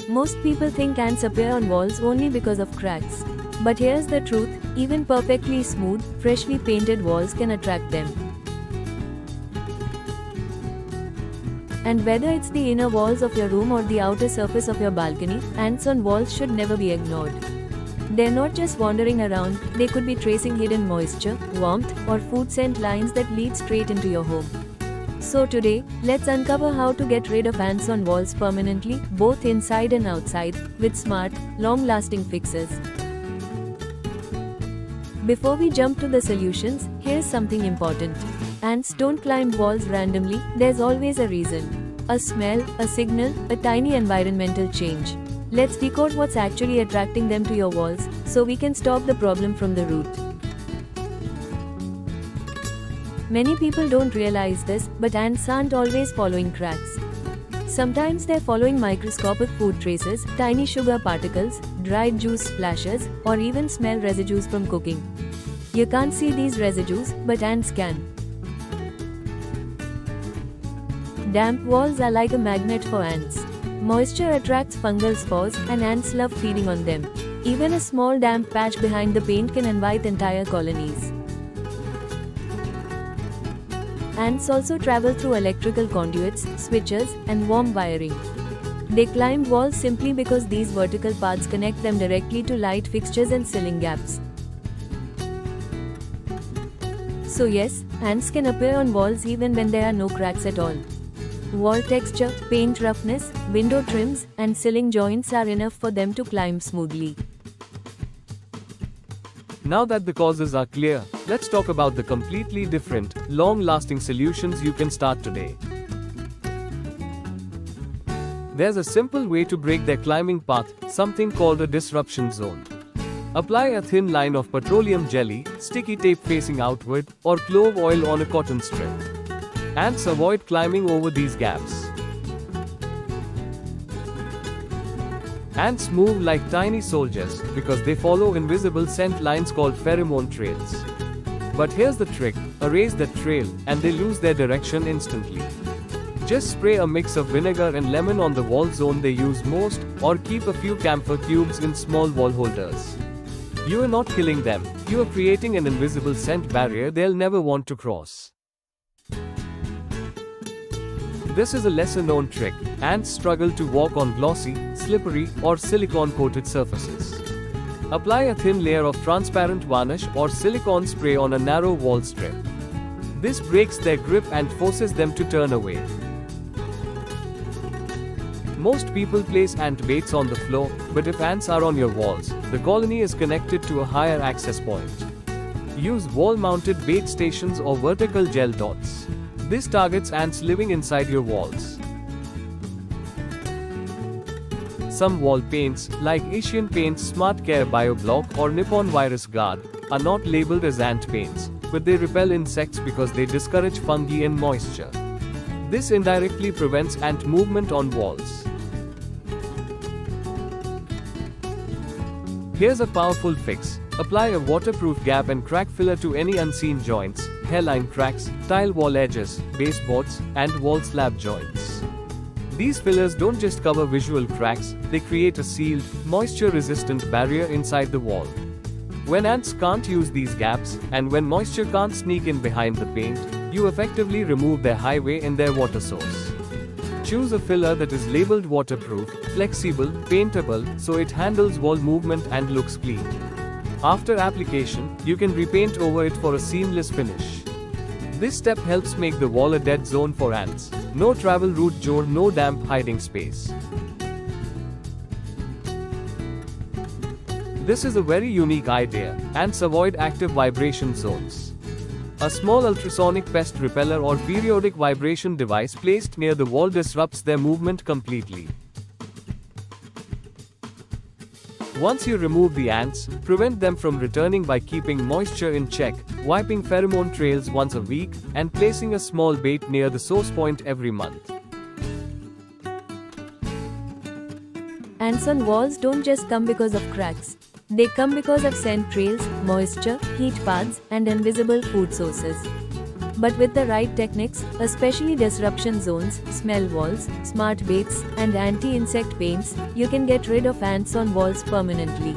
Most people think ants appear on walls only because of cracks. But here's the truth, even perfectly smooth, freshly painted walls can attract them. And whether it's the inner walls of your room or the outer surface of your balcony, ants on walls should never be ignored. They're not just wandering around, they could be tracing hidden moisture, warmth, or food scent lines that lead straight into your home. So today, let's uncover how to get rid of ants on walls permanently, both inside and outside, with smart, long-lasting fixes. Before we jump to the solutions, here's something important. Ants don't climb walls randomly, there's always a reason. A smell, a signal, a tiny environmental change. Let's decode what's actually attracting them to your walls, so we can stop the problem from the root. Many people don't realize this, but ants aren't always following cracks. Sometimes they're following microscopic food traces, tiny sugar particles, dried juice splashes, or even smell residues from cooking. You can't see these residues, but ants can. Damp walls are like a magnet for ants. Moisture attracts fungal spores, and ants love feeding on them. Even a small damp patch behind the paint can invite entire colonies. Ants also travel through electrical conduits, switches, and warm wiring. They climb walls simply because these vertical paths connect them directly to light fixtures and ceiling gaps. So yes, ants can appear on walls even when there are no cracks at all. Wall texture, paint roughness, window trims, and ceiling joints are enough for them to climb smoothly. Now that the causes are clear, let's talk about the completely different, long-lasting solutions you can start today. There's a simple way to break their climbing path, something called a disruption zone. Apply a thin line of petroleum jelly, sticky tape facing outward, or clove oil on a cotton strip. Ants avoid climbing over these gaps. Ants move like tiny soldiers because they follow invisible scent lines called pheromone trails. But here's the trick, erase that trail, and they lose their direction instantly. Just spray a mix of vinegar and lemon on the wall zone they use most, or keep a few camphor cubes in small wall holders. You are not killing them, you are creating an invisible scent barrier they'll never want to cross. This is a lesser-known trick. Ants struggle to walk on glossy, slippery, or silicone-coated surfaces. Apply a thin layer of transparent varnish or silicone spray on a narrow wall strip. This breaks their grip and forces them to turn away. Most people place ant baits on the floor, but if ants are on your walls, the colony is connected to a higher access point. Use wall-mounted bait stations or vertical gel dots. This targets ants living inside your walls. Some wall paints, like Asian Paint's Smart Care BioBlock or Nippon Virus Guard, are not labeled as ant paints, but they repel insects because they discourage fungi and moisture. This indirectly prevents ant movement on walls. Here's a powerful fix. Apply a waterproof gap and crack filler to any unseen joints, hairline cracks, tile wall edges, baseboards, and wall slab joints. These fillers don't just cover visual cracks, they create a sealed, moisture-resistant barrier inside the wall. When ants can't use these gaps, and when moisture can't sneak in behind the paint, you effectively remove their highway and their water source. Choose a filler that is labeled waterproof, flexible, paintable, so it handles wall movement and looks clean. After application, you can repaint over it for a seamless finish. This step helps make the wall a dead zone for ants. No travel route jor, no damp hiding space. This is a very unique idea. Ants avoid active vibration zones. A small ultrasonic pest repeller or periodic vibration device placed near the wall disrupts their movement completely. Once you remove the ants, prevent them from returning by keeping moisture in check, wiping pheromone trails once a week, and placing a small bait near the source point every month. Ants on walls don't just come because of cracks. They come because of scent trails, moisture, heat paths, and invisible food sources. But with the right techniques, especially disruption zones, smell walls, smart baits, and anti-insect paints, you can get rid of ants on walls permanently.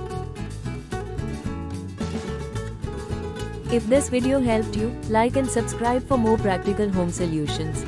If this video helped you, like and subscribe for more practical home solutions.